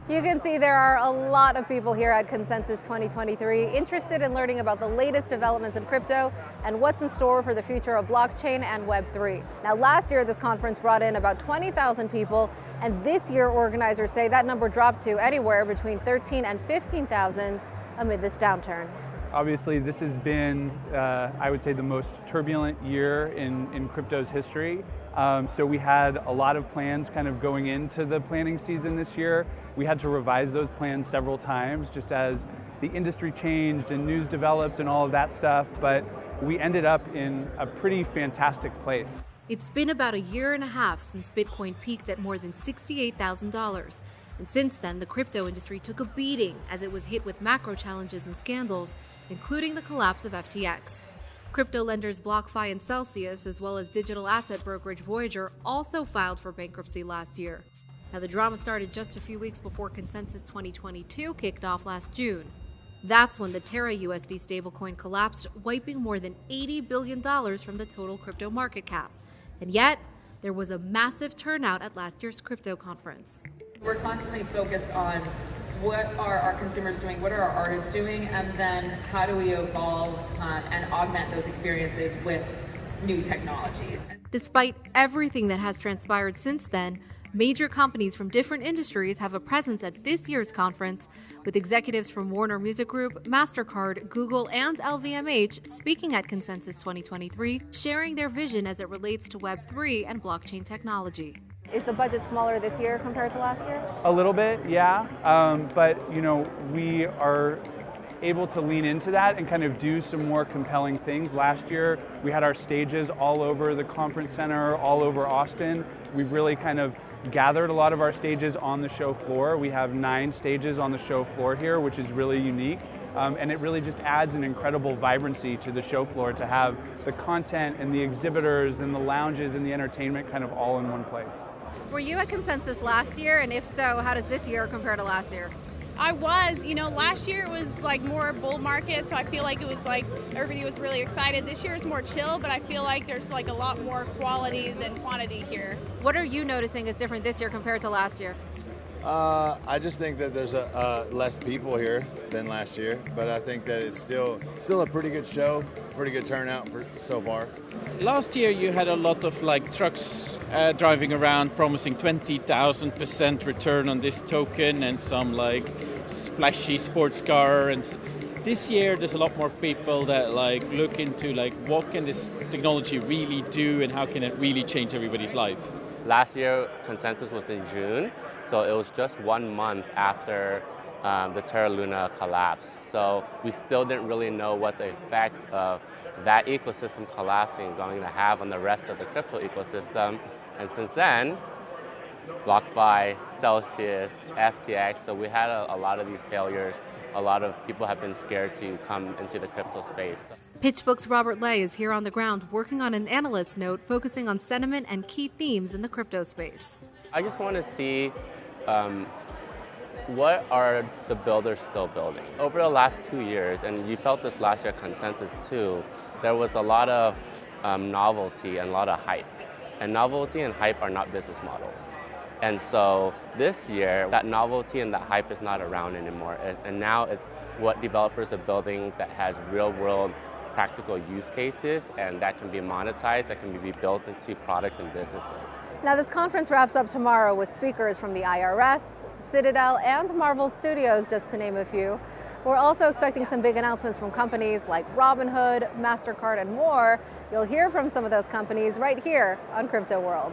You can see there are a lot of people here at Consensus 2023 interested in learning about the latest developments in crypto and what's in store for the future of blockchain and Web3. Now, last year this conference brought in about 20,000 people, and this year organizers say that number dropped to anywhere between 13 and 15,000 amid this downturn. Obviously, this has been, I would say, the most turbulent year in crypto's history. So we had a lot of plans kind of going into the planning season this year. We had to revise those plans several times just as the industry changed and news developed and all of that stuff, but we ended up in a pretty fantastic place. It's been about a year and a half since Bitcoin peaked at more than $68,000. And since then, the crypto industry took a beating as it was hit with macro challenges and scandals, including the collapse of FTX. Crypto lenders BlockFi and Celsius, as well as digital asset brokerage Voyager, also filed for bankruptcy last year. Now, the drama started just a few weeks before Consensus 2022 kicked off last June. That's when the Terra USD stablecoin collapsed, wiping more than $80 billion from the total crypto market cap. And yet, there was a massive turnout at last year's crypto conference. We're constantly focused on what are our consumers doing, what are our artists doing, and then how do we evolve and augment those experiences with new technologies. Despite everything that has transpired since then, major companies from different industries have a presence at this year's conference, with executives from Warner Music Group, MasterCard, Google, and LVMH speaking at Consensus 2023, sharing their vision as it relates to Web3 and blockchain technology. Is the budget smaller this year compared to last year? A little bit, yeah, but we are able to lean into that and kind of do some more compelling things. Last year, we had our stages all over the conference center, all over Austin. We've really kind of gathered a lot of our stages on the show floor. We have 9 stages on the show floor here, which is really unique. And it really just adds an incredible vibrancy to the show floor to have the content and the exhibitors and the lounges and the entertainment kind of all in one place. Were you at Consensus last year? And if so, how does this year compare to last year? I was, last year it was like more bull market, so I feel like it was like everybody was really excited. This year is more chill, but I feel like there's like a lot more quality than quantity here. What are you noticing is different this year compared to last year? I just think that there's less people here than last year, but I think that it's still a pretty good show, pretty good turnout for so far. Last year you had a lot of trucks driving around promising 20,000% return on this token and some flashy sports car, and this year there's a lot more people that look into what can this technology really do and how can it really change everybody's life. Last year Consensus was in June. So it was just 1 month after the Terra Luna collapse. So we still didn't really know what the effects of that ecosystem collapsing is going to have on the rest of the crypto ecosystem. And since then, BlockFi, Celsius, FTX, so we had a lot of these failures. A lot of people have been scared to come into the crypto space. PitchBook's Robert Lay is here on the ground working on an analyst note focusing on sentiment and key themes in the crypto space. I just want to see what are the builders still building. Over the last 2 years, and you felt this last year at Consensus too, there was a lot of novelty and a lot of hype. And novelty and hype are not business models. And so this year, that novelty and that hype is not around anymore. And now it's what developers are building that has real-world practical use cases, and that can be monetized, that can be built into products and businesses. Now, this conference wraps up tomorrow with speakers from the IRS, Citadel, and Marvel Studios, just to name a few. We're also expecting some big announcements from companies like Robinhood, MasterCard, and more. You'll hear from some of those companies right here on Crypto World.